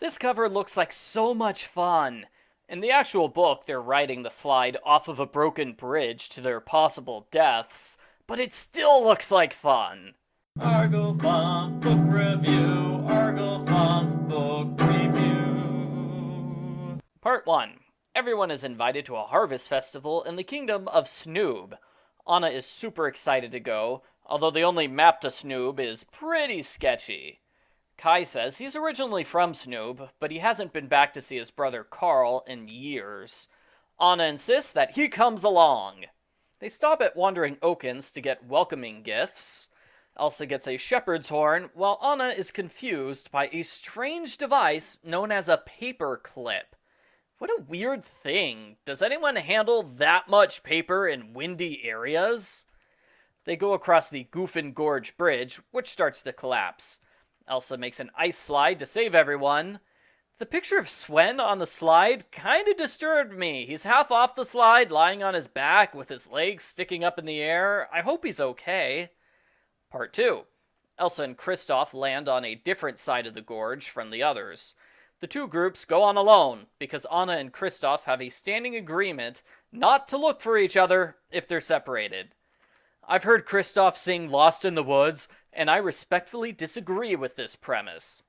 This cover looks like so much fun. In the actual book, they're riding the slide off of a broken bridge to their possible deaths, but it still looks like fun. Argofunk Book Review, Argofunk Book Review. Part 1. Everyone is invited to a harvest festival in the kingdom of Snoob. Anna is super excited to go, although the only map to Snoob is pretty sketchy. Kai says he's originally from Snoob, but he hasn't been back to see his brother Carl in years. Anna insists that he comes along. They stop at Wandering Oakens to get welcoming gifts. Elsa gets a shepherd's horn, while Anna is confused by a strange device known as a paper clip. What a weird thing. Does anyone handle that much paper in windy areas? They go across the Goofin Gorge Bridge, which starts to collapse. Elsa makes an ice slide to save everyone. The picture of Sven on the slide kinda disturbed me. He's half off the slide, lying on his back with his legs sticking up in the air. I hope he's okay. Part 2. Elsa and Kristoff land on a different side of the gorge from the others. The two groups go on alone, because Anna and Kristoff have a standing agreement not to look for each other if they're separated. I've heard Kristoff sing Lost in the Woods, and I respectfully disagree with this premise.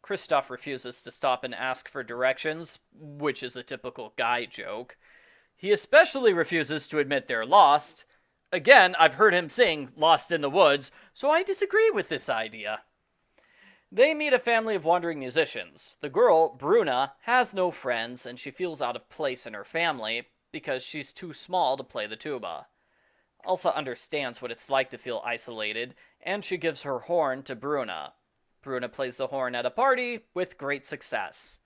Kristoff refuses to stop and ask for directions, which is a typical guy joke. He especially refuses to admit they're lost. Again, I've heard him sing Lost in the Woods, so I disagree with this idea. They meet a family of wandering musicians. The girl, Bruna, has no friends, and she feels out of place in her family because she's too small to play the tuba. Elsa understands what it's like to feel isolated, and she gives her horn to Bruna. Bruna plays the horn at a party with great success.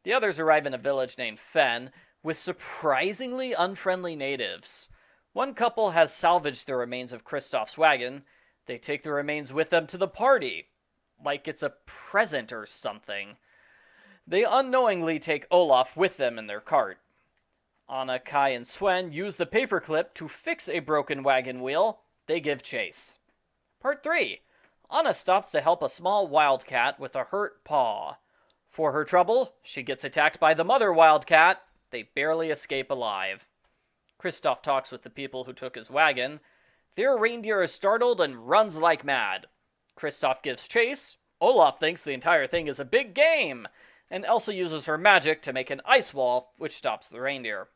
The others arrive in a village named Fen with surprisingly unfriendly natives. One couple has salvaged the remains of Kristoff's wagon. They take the remains with them to the party, like it's a present or something. They unknowingly take Olaf with them in their cart. Anna, Kai, and Sven use the paperclip to fix a broken wagon wheel. They give chase. Part 3. Anna stops to help a small wildcat with a hurt paw. For her trouble, she gets attacked by the mother wildcat. They barely escape alive. Kristoff talks with the people who took his wagon. Their reindeer is startled and runs like mad. Kristoff gives chase. Olaf thinks the entire thing is a big game, and Elsa uses her magic to make an ice wall, which stops the reindeer.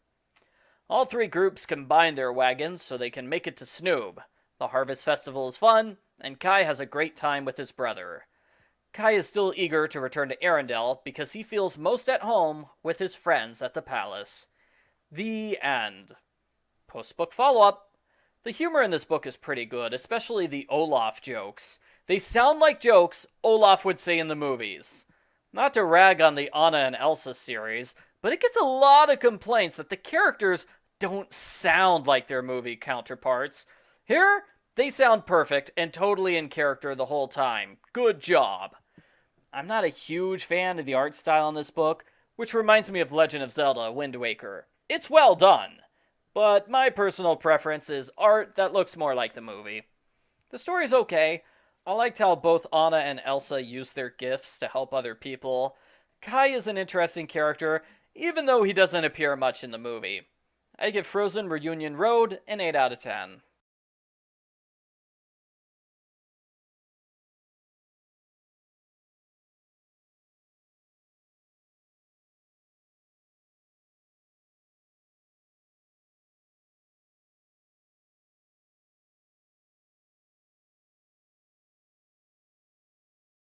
All three groups combine their wagons so they can make it to Snoob. The harvest festival is fun, and Kai has a great time with his brother. Kai is still eager to return to Arendelle because he feels most at home with his friends at the palace. The end. Post-book follow-up. The humor in this book is pretty good, especially the Olaf jokes. They sound like jokes Olaf would say in the movies. Not to rag on the Anna and Elsa series, but it gets a lot of complaints that the characters don't sound like their movie counterparts. Here, they sound perfect and totally in character the whole time. Good job. I'm not a huge fan of the art style in this book, which reminds me of Legend of Zelda: Wind Waker. It's well done, but my personal preference is art that looks more like the movie. The story's okay. I liked how both Anna and Elsa use their gifts to help other people. Kai is an interesting character, even though he doesn't appear much in the movie. I give Frozen Reunion Road an 8 out of 10.